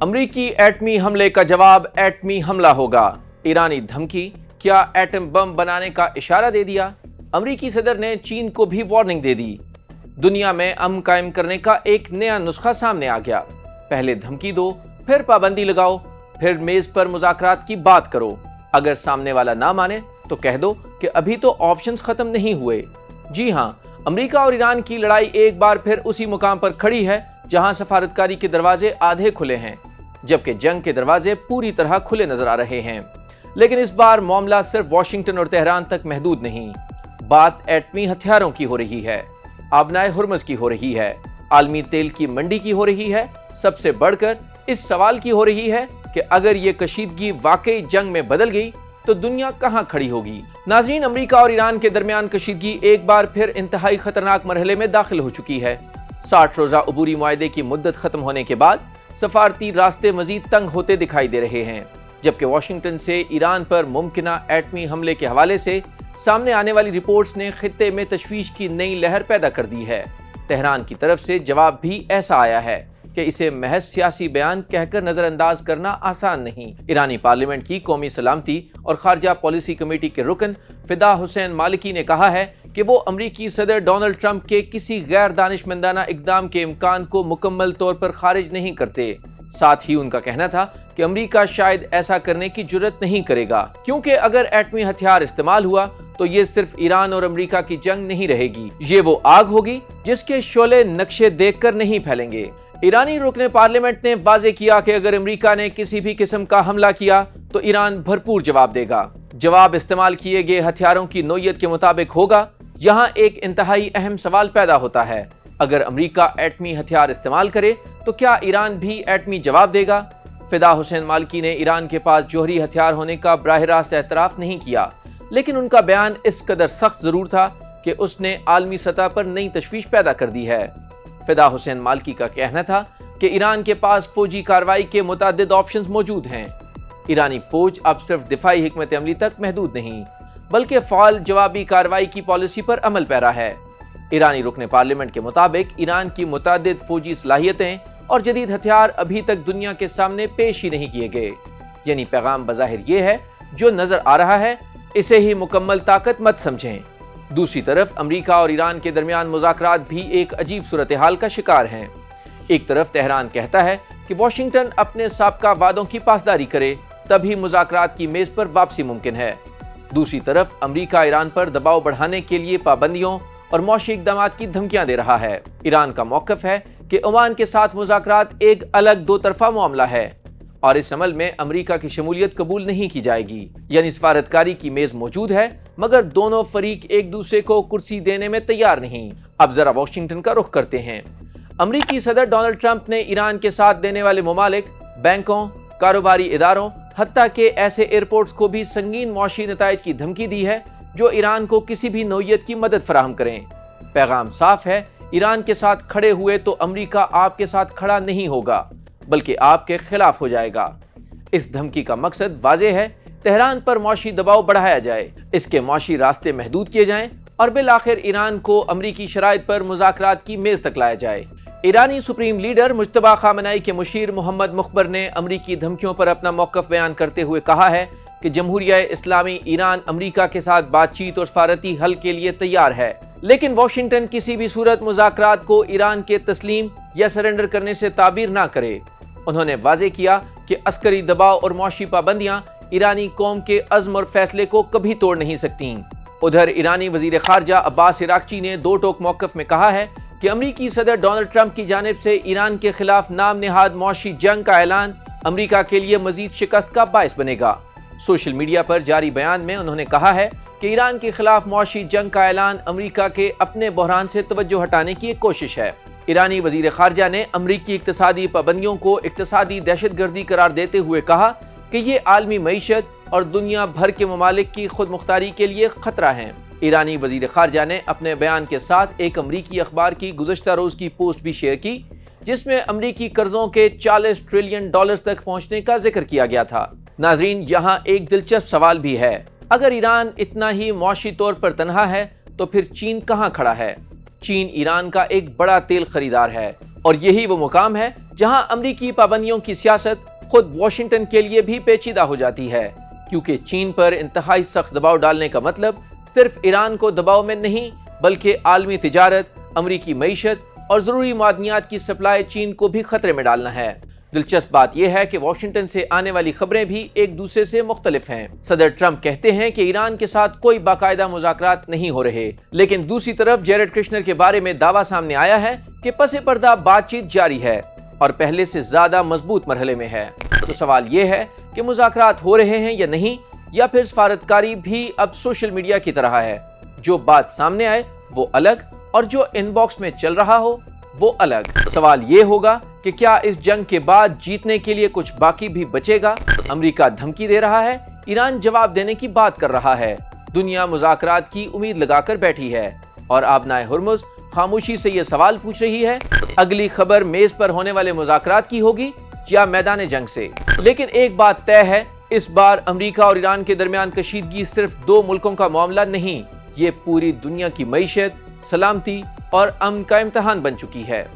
अमरीकी एटमी हमले का जवाब एटमी हमला होगा। ईरानी धमकी, क्या एटम बम बनाने का इशारा दे दिया। अमरीकी सदर ने चीन को भी वार्निंग दे दी। दुनिया में अमन कायम करने का एक नया नुस्खा सामने आ गया। पहले धमकी दो, फिर पाबंदी लगाओ, फिर मेज पर मुज़ाकरात की बात करो। अगर सामने वाला ना माने तो कह दो कि अभी तो ऑप्शंस खत्म नहीं हुए। जी हाँ, अमरीका और ईरान की लड़ाई एक बार फिर उसी मुकाम पर खड़ी है जहां सफारतकारी के दरवाजे आधे खुले हैं, जबकि जंग के दरवाजे पूरी तरह खुले नजर आ रहे हैं। लेकिन इस बार मामला सिर्फ वॉशिंगटन और तेहरान तक महदूद नहीं। बात एटमी हथियारों की हो रही है, आबनाए हुर्मुज़ की हो रही है, आलमी तेल की मंडी की हो रही है। सबसे बढ़कर इस सवाल की हो रही है कि अगर ये कशीदगी वाकई जंग में बदल गई तो दुनिया कहां खड़ी होगी। नाज़रीन, अमरीका और ईरान के दरमियान कशीदगी एक बार फिर इंतहाई खतरनाक मरहले में दाखिल हो चुकी है। 60 रोजा अबूरी मुआहदे की मुद्दत खत्म होने के बाद सफारती रास्ते मजीद तंग होते दिखाई दे रहे हैं, जबकि वाशिंगटन से ईरान पर मुमकिना एटमी हमले के हवाले से सामने आने वाली रिपोर्ट्स ने खित्ते में तशवीश की नई लहर पैदा कर दी है। तेहरान की तरफ से जवाब भी ऐसा आया है कि इसे महज सियासी बयान कहकर नजरअंदाज करना आसान नहीं। ईरानी पार्लियामेंट की कौमी सलामती और खारजा पॉलिसी कमेटी के रुकन फिदा हुसैन मालिकी ने कहा है कि वो अमरीकी सदर डोनाल्ड ट्रंप के किसी गैर दानिशमंदाना इकदाम के इम्कान को मुकम्मल तौर पर खारिज नहीं करते। साथ ही उनका कहना था कि अमरीका शायद ऐसा करने की जुर्रत नहीं करेगा, क्योंकि अगर एटमी हथियार इस्तेमाल हुआ तो ये सिर्फ ईरान और अमरीका की जंग नहीं रहेगी, ये वो आग होगी जिसके शोले नक्शे देखकर नहीं फैलेंगे। ईरानी रुकने पार्लियामेंट ने वाजे किया कि अगर अमरीका ने किसी भी किस्म का हमला किया तो ईरान भरपूर जवाब देगा। जवाब इस्तेमाल किए गए हथियारों की नौयत के मुताबिक होगा। यहाँ एक इंतहाई अहम सवाल पैदा होता है, अगर अमरीका एटमी हथियार इस्तेमाल करे तो क्या ईरान भी एटमी जवाब देगा। फिदा हुसैन मालिकी ने ईरान के पास जौहरी हथियार होने का बराह रास्त एतराफ नहीं किया, लेकिन उनका बयान इस कदर सख्त जरूर था कि उसने आलमी सतह पर नई तशवीश पैदा कर दी है। फिदा हुसैन मालिकी का कहना था कि ईरान के पास फौजी कार्रवाई के मुतादिद ऑप्शंस मौजूद हैं। ईरानी फौज अब सिर्फ दिफाई हिकमत अमली तक महदूद नहीं, बल्कि फ़ाल जवाबी कार्रवाई की पॉलिसी पर अमल पैरा है। ईरानी रुकने पार्लियामेंट के मुताबिक ईरान की मुतादिद फौजी सलाहियतें और जदीद हथियार अभी तक दुनिया के सामने पेश ही नहीं किए गए। यानी पैगाम बज़ाहिर ये है, जो नजर आ रहा है इसे ही मुकम्मल ताकत मत समझें। दूसरी तरफ अमरीका और ईरान के दरमियान मुज़ाकरात भी एक अजीब सूरत हाल का शिकार हैं। एक तरफ तेहरान कहता है कि वाशिंगटन अपने साबका वादों की पासदारी करे, तभी मुज़ाकरात की मेज पर वापसी मुमकिन है। दूसरी तरफ अमरीका ईरान पर दबाव बढ़ाने के लिए पाबंदियों और मौशी इक़दाम की धमकियां दे रहा है। ईरान का मौक़िफ़ है कि ओमान के साथ मुज़ाकरात एक अलग दो तरफा मामला है और इस अमल में अमरीका की शमूलियत कबूल नहीं की जाएगी। यानी सफारतकारी की मेज मौजूद है, मगर दोनों फरीक एक दूसरे को कुर्सी देने में तैयार नहीं। अब जरा वाशिंगटन का रुख करते हैं। अमरीकी सदर डोनाल्ड ट्रंप ने ईरान के साथ देने वाले ममालिक, बैंकों, कारोबारी इदारों, हत्ता के ऐसे एयरपोर्ट्स को भी संगीन मौशी नताइज की धमकी दी है जो ईरान को किसी भी नौयत की मदद फराहम करें। पैगाम साफ है, ईरान के साथ खड़े हुए तो अमरीका आपके साथ खड़ा नहीं होगा, बल्कि आपके खिलाफ हो जाएगा। इस धमकी का मकसद वाज़ेह है, तेहरान पर मौशी दबाव बढ़ाया जाए, इसके मौशी रास्ते महदूद किए जाएं और बिल आखिर ईरान को अमरीकी शराइत पर मुज़ाकरात की मेज तक लाया जाए। ईरानी सुप्रीम लीडर मुज्तबा खामनेई के मुशीर मोहम्मद मुखबर ने अमरीकी धमकियों पर अपना मौक़िफ़ बयान करते हुए कहा है कि जमहूरिया इस्लामी ईरान अमरीका के साथ बातचीत और सफारती हल के लिए तैयार है, लेकिन वाशिंगटन किसी भी सूरत मुज़ाकरात को ईरान के तस्लीम या सरेंडर करने से ताबीर ना करे। उन्होंने वाज़े किया कि अस्करी दबाव और मौशी पाबंदियां ईरानी कौम के अज़्म और फैसले को कभी तोड़ नहीं सकती। उधर ईरानी वज़ीर ख़ारजा अब्बास इराक़ची ने दो टोक मौक़िफ़ में कहा है कि अमरीकी सदर डोनाल्ड ट्रंप की जानिब से ईरान के खिलाफ नाम निहाद मौशी जंग का ऐलान अमरीका के लिए मजीद शिकस्त का बायस बनेगा। सोशल मीडिया पर जारी बयान में उन्होंने कहा है कि ईरान के खिलाफ मौशी जंग का ऐलान अमरीका के अपने बहरान से तवज्जो हटाने की एक कोशिश है। ईरानी वज़ीर ख़ारजा ने अमरीकी इक़्तिसादी पाबंदियों को इक़्तिसादी दहशतगर्दी करार देते हुए कहा कि ये आलमी मईशत और दुनिया भर के ममालिक की खुद मुख्तारी के लिए खतरा है। ईरानी वज़ीर ख़ारजा ने अपने बयान के साथ एक अमरीकी अखबार की गुज़श्ता रोज़ की पोस्ट भी शेयर की, जिसमें अमरीकी कर्जों के 40 ट्रिलियन डॉलर्स तक पहुंचने का जिक्र किया गया था। नाज़रीन, यहाँ एक दिलचस्प सवाल भी है, अगर ईरान इतना ही मौशी तौर पर तनहा है तो फिर चीन कहाँ खड़ा है। चीन ईरान का एक बड़ा तेल खरीदार है और यही वो मुकाम है जहां अमरीकी पाबंदियों की सियासत खुद वाशिंगटन के लिए भी पेचीदा हो जाती है, क्योंकि चीन पर इंतहाई सख्त दबाव डालने का मतलब सिर्फ ईरान को दबाव में नहीं बल्कि आलमी तिजारत, अमरीकी मईशत और जरूरी मादनियात की सप्लाई चीन को भी खतरे में डालना है। दिलचस्प बात यह है कि वाशिंगटन से आने वाली खबरें भी एक दूसरे से मुख्तलिफ हैं। सदर ट्रंप कहते हैं कि ईरान के साथ कोई बाकायदा मुज़ाकरात नहीं हो रहे, लेकिन दूसरी तरफ जेरेड कुशनर के बारे में दावा सामने आया है कि पसे पर्दा बातचीत जारी है और पहले से ज्यादा मजबूत मरहले में है। तो सवाल ये है कि मुज़ाकरात हो रहे हैं या नहीं, या फिर सफारतकारी भी अब सोशल मीडिया की तरह है, जो बात सामने आए वो अलग और जो इनबॉक्स में चल रहा हो वो अलग। सवाल ये होगा कि क्या इस जंग के बाद जीतने के लिए कुछ बाकी भी बचेगा? अमेरिका धमकी दे रहा है, ईरान जवाब देने की बात कर रहा है, दुनिया मुज़ाकरात की उम्मीद लगाकर बैठी है और आबनाए हुर्मुज़ खामोशी से ये सवाल पूछ रही है, अगली खबर मेज पर होने वाले मुज़ाकरात की होगी या मैदान जंग से? लेकिन एक बात तय है, इस बार अमेरिका और ईरान के दरमियान कशीदगी सिर्फ दो मुल्कों का मामला नहीं, ये पूरी दुनिया की मईशत, सलामती और अमन का इम्तिहान बन चुकी है।